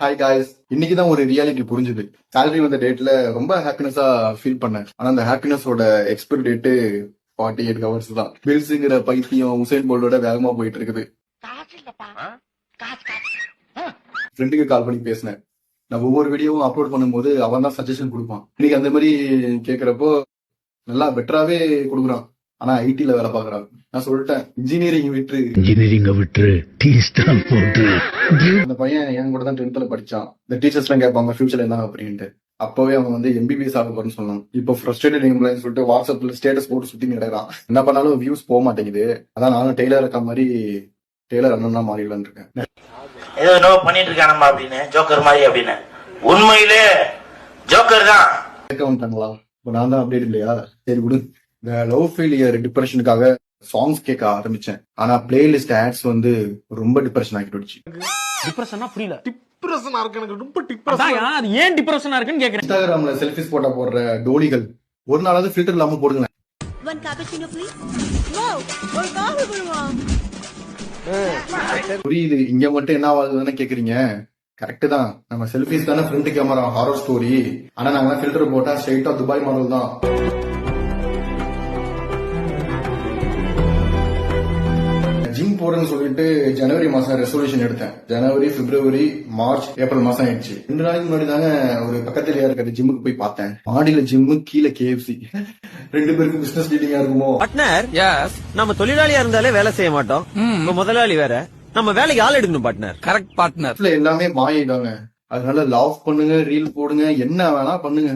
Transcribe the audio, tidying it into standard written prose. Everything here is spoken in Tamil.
ஹாய் காய்ஸ், இன்னைக்கு தான் ஒரு ரியாலிட்டி புரிஞ்சுது. சேலரி வந்த டேட்ல ரொம்ப ஹாப்பினஸா ஃபீல் பண்ணேன். ஆனா அந்த ஹாப்பினஸோட எக்ஸ்பைரி டேட்டு 48 ஹவர்ஸ் தான். பில்ஸுங்கிற பைத்தியம் உசைன் போல்டோட வேகமா போயிட்டு இருக்குது. ஃப்ரெண்டுக்கு கால் பண்ணி பேசினேன். நான் ஒவ்வொரு வீடியோவும் அப்லோட் பண்ணும்போது அவன் தான் சஜஷன் கொடுப்பான். இன்னைக்கு அந்த மாதிரி கேட்கறப்போ நல்லா பெட்டராவே கொடுக்குறான். ஆனா ஐடில வேலை பாக்குறான். நான் சொல்லிட்டேன், இன்ஜினியரிங் விட்டு டீஸ்டால் போட்டு அந்த பையன் என் கூட தான் 10th படிச்சான். இந்த டீச்சர்ஸ் எல்லாம் கேட்பாங்க ஃபியூச்சர்ல என்ன அப்படின்ட்டு. அப்பவே அவன் வந்து எம்பிபிஎஸ் ஆக போறேன்னு சொன்னான். இப்போ ஃப்ரஸ்ட்ரேட்டட் எம்ப்ளாயின்னு சொல்லிட்டு வாட்ஸ்அப்ல ஸ்டேட்டஸ் போட்டு சுத்தி கிடக்குறான். என்ன பண்ணாலும் வியூஸ் போக மாட்டேங்குது. அதான் நானும் டெய்லர் இருக்க மாதிரி டெய்லர் அண்ணனா மாறிடலான்னு இருக்கேன். ஏதோ என்னவோ பண்ணிட்டு இருக்கானம்மா அப்படின்னு, ஜோக்கர் மாதிரி அப்படின்னு. உண்மையிலே ஜோக்கர் தான். கேட்க வந்துட்டாங்களா? இப்போ நான் தான் அப்டேட் இல்லையா? சரி விடு. இந்த லவ் ஃபெயிலியர் டிப்ரெஷனுக்காக சாங்ஸ் கேட்க ஆரம்பிச்சேன். ஆனா பிளேலிஸ்ட் ஆட்ஸ் வந்து ரொம்ப டிப்ரெஷன் ஆக்கிடுச்சு. டிப்ரெஷனா புரியல. டிப்ரெஷனா இருக்கு, எனக்கு ரொம்ப டிப்ரெஷன். அதான் அது ஏன் டிப்ரெஷனா இருக்குன்னு கேக்குறேன். இன்ஸ்டாகிராம்ல செல்ஃபிஸ் போட்டா போடுற டோலிகள் ஒரு நாளாவது ஃபில்டர் இல்லாம போடுங்க. One cappuccino, please. Wow, ஒரு காஃபி போடுவா. புரியுது, இங்க மட்டும் என்ன ஆகுதுன்னு கேக்குறீங்க. கரெக்ட் தான், நம்ம செல்ஃபிஸ் தானே ஃப்ரண்ட் கேமரா ஹாரர் ஸ்டோரி. ஆனா நாங்க ஃபில்டர் போட்டா ஸ்ட்ரைட்டா துபாய் மாடல் தான். ஜிம் போறேன்னு சொல்லிட்டு ஜனவரி மாசம் ரெசல்யூஷன் எடுத்தேன். ஜனவரி, பிப்ரவரி, மார்ச், ஏப்ரல் மாசம் ஆயிடுச்சு. 2 நாளைக்கு முன்னாடி தாங்க ஒரு பக்கத்துல இருக்கிற ஜிம்முக்கு போய் பார்த்தேன். மாடியில ஜிம்மு, கீழே KFC. 2 பேருக்கும் பிசினஸ் டீலிங்கா இருக்குமோ? பார்ட்னர், நம்ம தொழிலாளியா இருந்தாலே வேலை செய்ய மாட்டோம். முதலாளி வேற, நம்ம வேலைக்கு ஆள் எடுக்கணும் பார்ட்னர். Correct partner. எல்லாமே மாயிடாங்க. அதனால லாவ் பண்ணுங்க, ரீல் போடுங்க, என்ன வேணா பண்ணுங்க.